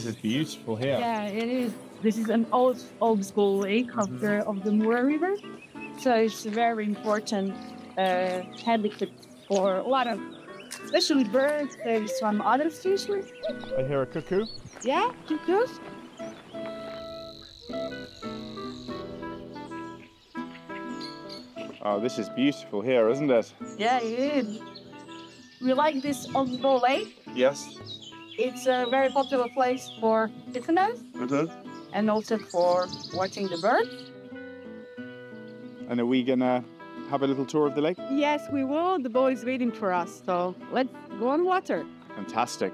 This is beautiful here. Yeah, it is. This is an old school lake of the Mura River. So it's a very important habitat for a lot of, especially birds. There's some other species. I hear a cuckoo. Yeah, cuckoos. Oh, this is beautiful here, isn't it? Yeah, it is. We like this old school lake. Yes. It's a very popular place for visitors and also for watching the birds. And are we gonna have a little tour of the lake? Yes, we will. The boat is waiting for us, so let's go on water. Fantastic.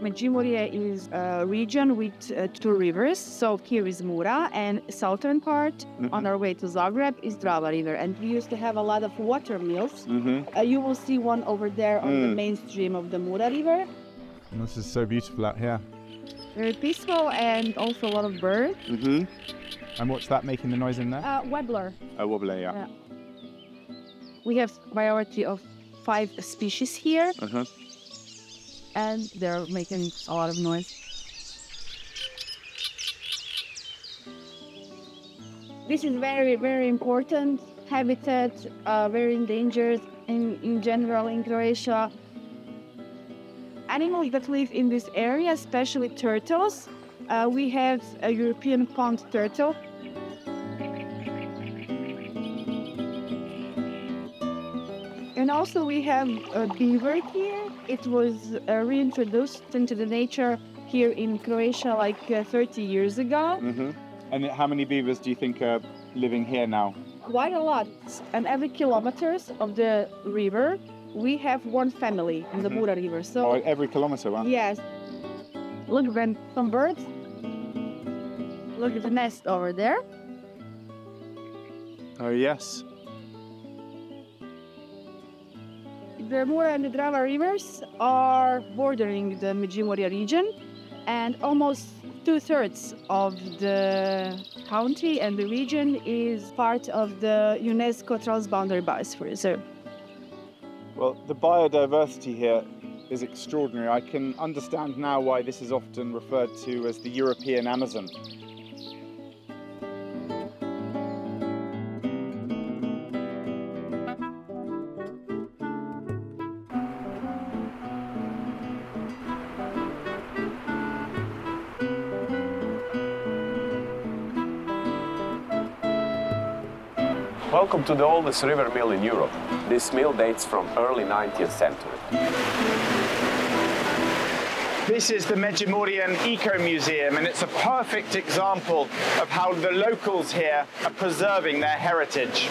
Međimurje is a region with two rivers. So here is Mura, and southern part on our way to Zagreb is Drava River. And we used to have a lot of water mills. You will see one over there on the mainstream of the Mura River. And this is so beautiful out here. Very peaceful and also a lot of birds. And what's that making the noise in there? Wobbler. A wobbler, yeah. We have variety of 5 species here. And they're making a lot of noise. This is very, very important habitat, very endangered in general in Croatia. Animals that live in this area, especially turtles. We have a European pond turtle. And also we have a beaver here. It was reintroduced into the nature here in Croatia like 30 years ago. And how many beavers do you think are living here now? Quite a lot. And every kilometers of the river, we have one family in the Mura River. So every kilometer, wow. Yes. Look, Ben, some birds. Look at the nest over there. Oh, yes. The Mura and the Drava rivers are bordering the Međimurje region, and almost 2/3 of the county and the region is part of the UNESCO Transboundary Biosphere Reserve. Well, the biodiversity here is extraordinary. I can understand now why this is often referred to as the European Amazon. Welcome to the oldest river mill in Europe. This mill dates from early 19th century. This is the Međimurjan Eco Museum, and it's a perfect example of how the locals here are preserving their heritage.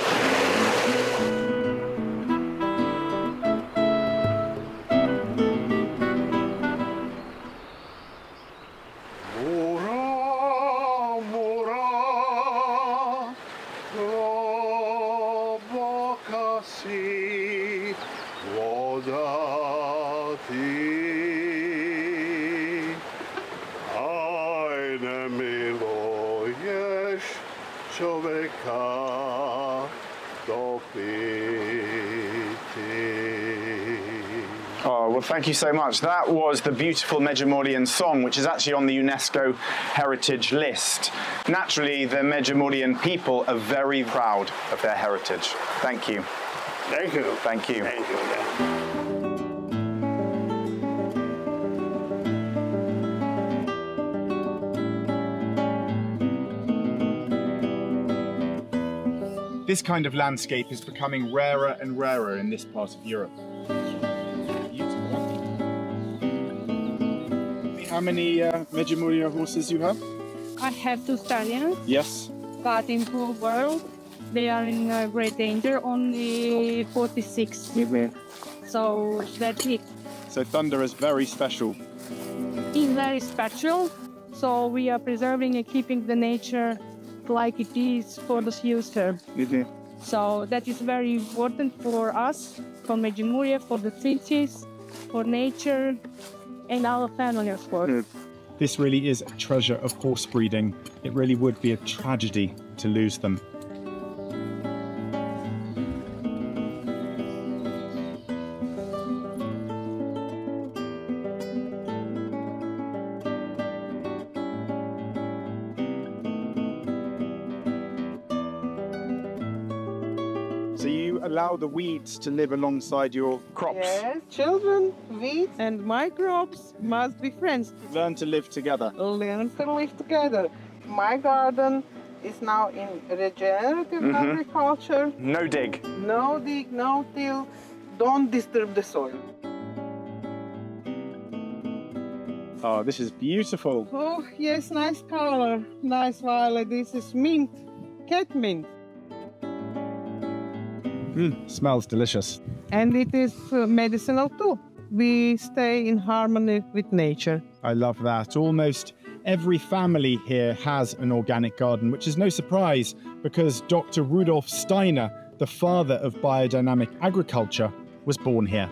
Oh, well, thank you so much. That was the beautiful Međimurjan song, which is actually on the UNESCO Heritage List. Naturally, the Međimurjan people are very proud of their heritage. Thank you. Thank you. Thank you. Thank you. This kind of landscape is becoming rarer and rarer in this part of Europe. How many Međimurje horses you have? I have 2 stallions. Yes. But in the whole world, they are in great danger. Only 46 river. So that's it. So Thunder is very special. It's very special. So we are preserving and keeping the nature like it is for the future. So that is very important for us, for Međimurje, for the cities, for nature, and our family, of course. This really is a treasure of horse breeding. It really would be a tragedy to lose them. allow the weeds to live alongside your crops? Yes, children, weeds and microbes must be friends. Learn to live together. Learn to live together. My garden is now in regenerative agriculture. No dig. No dig, no till. Don't disturb the soil. Oh, this is beautiful. Oh, yes, nice color. Nice violet. This is mint. Cat mint. Smells delicious. And it is medicinal too. We stay in harmony with nature. I love that. Almost every family here has an organic garden, which is no surprise because Dr. Rudolf Steiner, the father of biodynamic agriculture, was born here.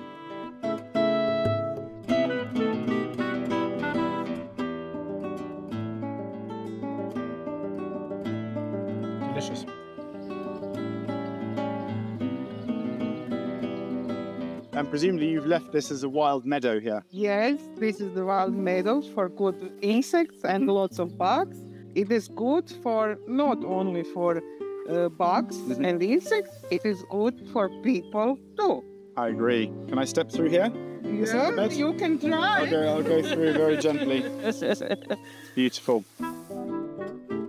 Delicious. And presumably you've left this as a wild meadow here. Yes, this is the wild meadows for good insects and lots of bugs. It is good for not only for bugs and insects, it is good for people too. I agree. Can I step through here? Yeah, you can try. I'll go through very gently. Beautiful.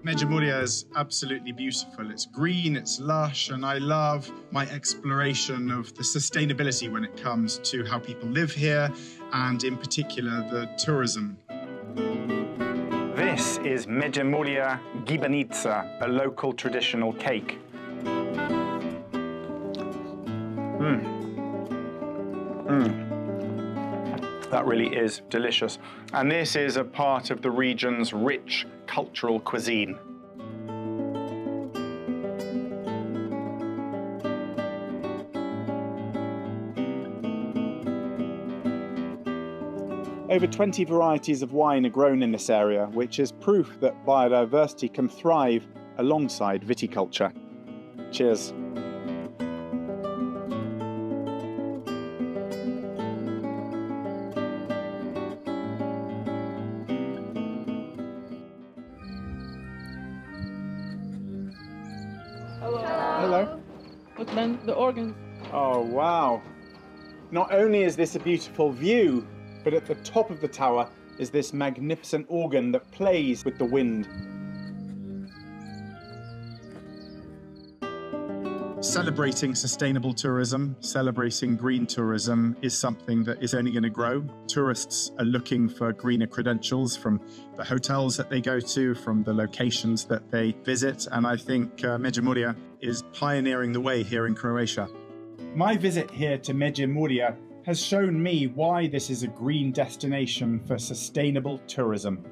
Međimurje is absolutely beautiful. It's green, it's lush, and I love my exploration of the sustainability when it comes to how people live here, and in particular the tourism. This is Međimurje gibanica, a local traditional cake. That really is delicious. And this is a part of the region's rich cultural cuisine. Over 20 varieties of wine are grown in this area, which is proof that biodiversity can thrive alongside viticulture. Cheers. Hello. But then the organ. Oh, wow. Not only is this a beautiful view, but at the top of the tower is this magnificent organ that plays with the wind. Celebrating sustainable tourism, celebrating green tourism is something that is only going to grow. Tourists are looking for greener credentials from the hotels that they go to, from the locations that they visit, and I think Međimurje is pioneering the way here in Croatia. My visit here to Međimurje has shown me why this is a green destination for sustainable tourism.